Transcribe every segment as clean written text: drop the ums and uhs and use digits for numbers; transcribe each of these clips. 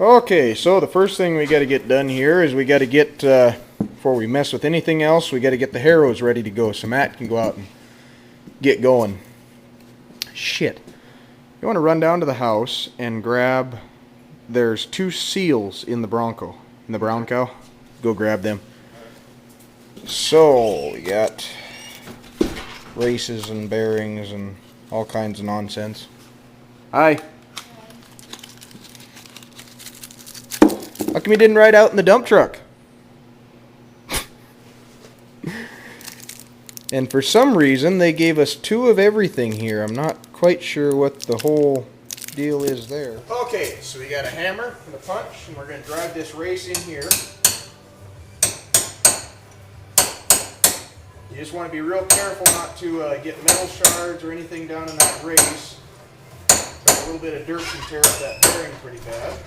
Okay, so the first thing we got to get done here is we got to get, before we mess with anything else, we got to get the harrows ready to go so Matt can go out and get going. Shit. You want to run down to the house and grab, there's 2 seals in the Bronco, in the brown cow. Go grab them. So, we got races and bearings and all kinds of nonsense. Hi. How come you didn't ride out in the dump truck? And for some reason, they gave us 2 of everything here. I'm not quite sure what the whole deal is there. Okay, so we got a hammer and a punch, and we're going to drive this race in here. You just want to be real careful not to get metal shards or anything down in that race. A little bit of dirt can tear up that bearing pretty bad.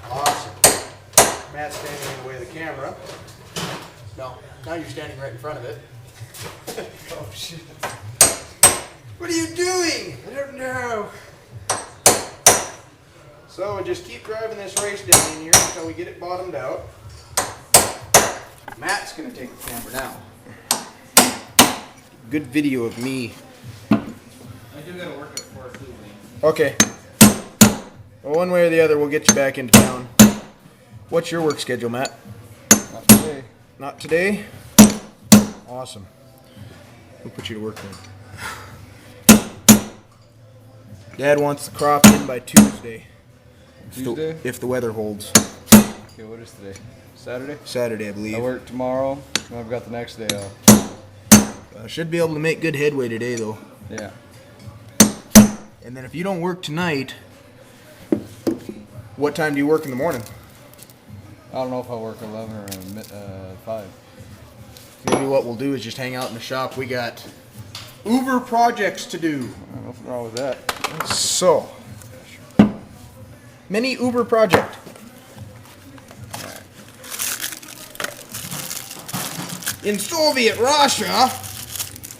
Awesome. Matt's standing in the way of the camera. No, now you're standing right in front of it. Oh shit. What are you doing? I don't know. So we just keep driving this race down in here until we get it bottomed out. Matt's going to take the camera now. Good video of me. I do got to work at 4 food. Okay. Well, one way or the other, we'll get you back into town. What's your work schedule, Matt? Not today. Not today? Awesome. We'll put you to work then. Dad wants the crop in by Tuesday. Tuesday? If the weather holds. Okay, what is today? Saturday? Saturday, I believe. I work tomorrow, and I've got the next day off. Should be able to make good headway today, though. Yeah. And then if you don't work tonight, what time do you work in the morning? I don't know if I'll work 11 or 5. Maybe what we'll do is just hang out in the shop. We got Uber projects to do. Nothing wrong with that. So, mini Uber project. In Soviet Russia,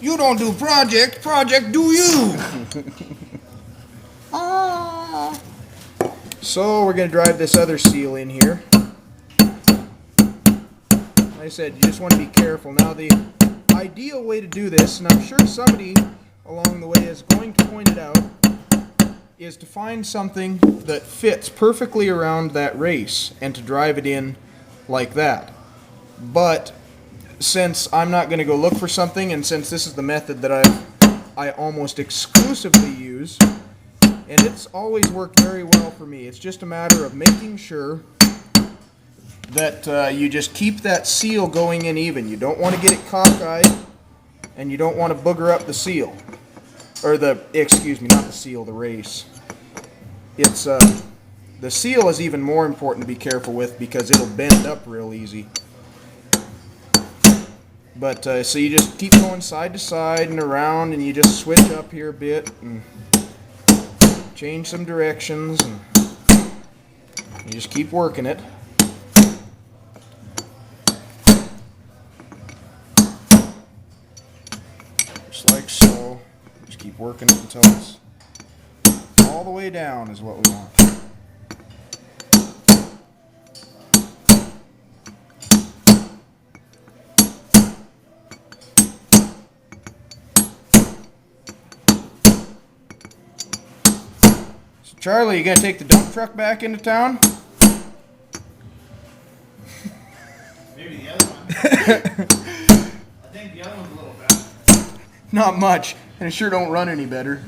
you don't do project do you. Ah. So we're going to drive this other seal in here. Like I said, you just want to be careful. Now the ideal way to do this, and I'm sure somebody along the way is going to point it out, is to find something that fits perfectly around that race and to drive it in like that. But since I'm not going to go look for something, and since this is the method that I almost exclusively use, and it's always worked very well for me, it's just a matter of making sure that you just keep that seal going in even. You don't want to get it cockeyed, and you don't want to booger up the seal. Or excuse me, not the seal, the race. It's, the seal is even more important to be careful with because it'll bend up real easy. But, so you just keep going side to side and around, and you just switch up here a bit and change some directions, and you just keep working it. Just like so. Just keep working it until it's all the way down is what we want. Charlie, you gonna take the dump truck back into town? Maybe the other one. I think the other one's a little better. Not much, and it sure don't run any better.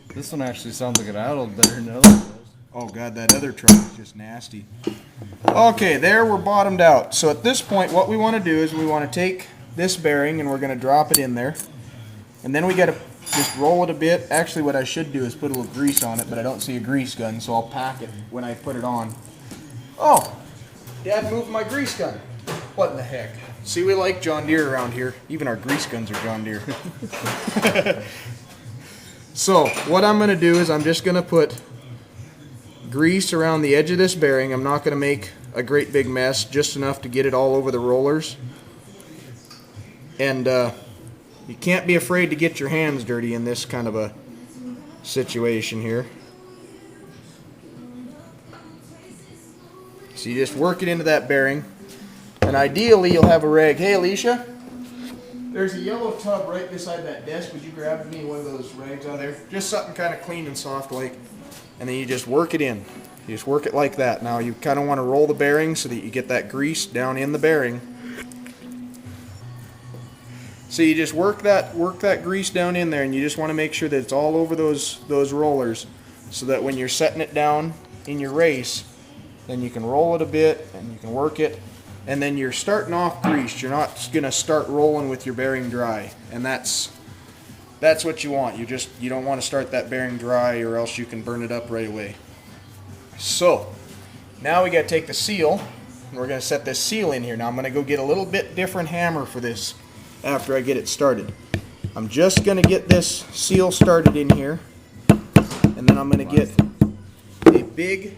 This one actually sounds like it idled better than the other one does. Oh god, that other truck is just nasty. Okay, there we're bottomed out. So at this point, what we want to do is we want to take this bearing and we're going to drop it in there. And then we got to just roll it a bit. Actually, what I should do is put a little grease on it, but I don't see a grease gun, so I'll pack it when I put it on. Oh, Dad moved my grease gun. What in the heck? See, we like John Deere around here. Even our grease guns are John Deere. So, what I'm going to do is I'm just going to put grease around the edge of this bearing. I'm not going to make a great big mess, just enough to get it all over the rollers. And you can't be afraid to get your hands dirty in this kind of a situation here. So you just work it into that bearing, and ideally you'll have a rag. Hey Alicia, there's a yellow tub right beside that desk. Would you grab me one of those rags out of there? Just something kind of clean and soft like, and then you just work it in. You just work it like that. Now you kind of want to roll the bearing so that you get that grease down in the bearing. So you just work that grease down in there, and you just want to make sure that it's all over those rollers, so that when you're setting it down in your race, then you can roll it a bit and you can work it, and then you're starting off greased. You're not gonna start rolling with your bearing dry, and that's what you want. You don't want to start that bearing dry, or else you can burn it up right away. So now we got to take the seal, and we're gonna set this seal in here. Now I'm gonna go get a little bit different hammer for this after I get it started. I'm just gonna get this seal started in here, and then I'm gonna get a big.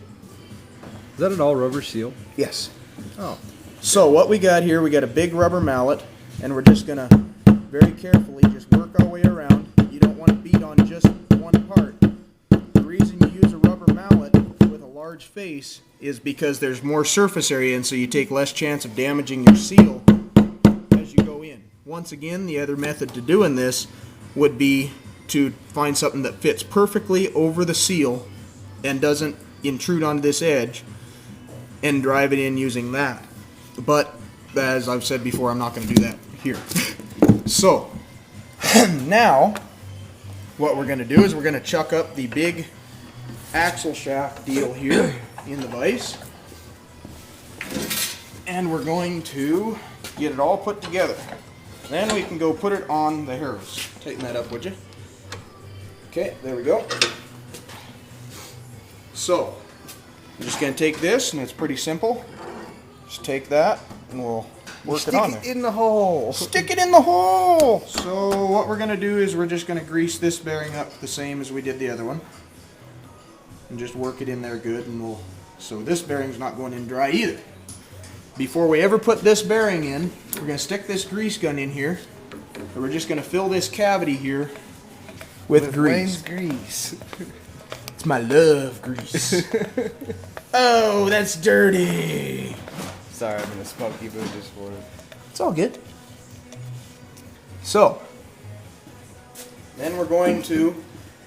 Is that an all rubber seal? Yes. Oh. So what we got here, we got a big rubber mallet, and we're just gonna very carefully just work our way around. You don't want to beat on just one part. The reason you use a rubber mallet with a large face is because there's more surface area, and so you take less chance of damaging your seal as you go in. Once again, the other method to doing this would be to find something that fits perfectly over the seal and doesn't intrude onto this edge, and drive it in using that. But as I've said before, I'm not going to do that here. So now what we're going to do is we're going to chuck up the big axle shaft deal here in the vise, and we're going to get it all put together. Then we can go put it on the harrows. Tighten that up, would you? Okay, there we go. So I'm just going to take this, and it's pretty simple. Just take that, and we'll work it on there. Stick it in the hole. Stick it in the hole! So what we're going to do is we're just going to grease this bearing up the same as we did the other one. And just work it in there good, and so this bearing's not going in dry either. Before we ever put this bearing in, we're going to stick this grease gun in here, and we're just going to fill this cavity here with grease. Wayne's grease. It's my love grease. Oh, that's dirty. Sorry, I'm in a smoky mood this morning. It's all good. So, then we're going to,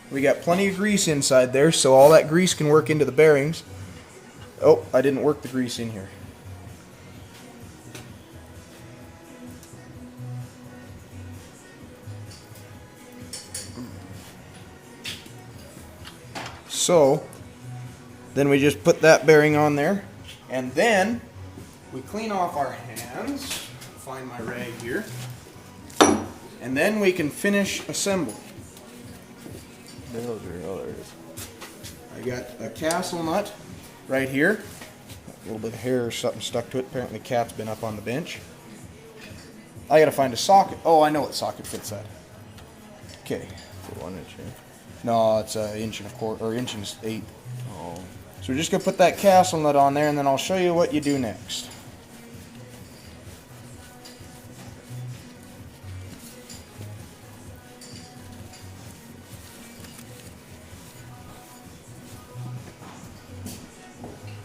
we got plenty of grease inside there, so all that grease can work into the bearings. Oh, I didn't work the grease in here. So, then we just put that bearing on there, and then we clean off our hands, find my rag here, and then we can finish assembly. Oh, there it is. I got a castle nut right here, a little bit of hair or something stuck to it. Apparently the cat's been up on the bench. I gotta find a socket. Oh, I know what socket fits that. Okay. For 1 inch, yeah. No, it's an inch and a quarter, or inch and 1/8. Oh. So we're just gonna put that castle nut on there, and then I'll show you what you do next.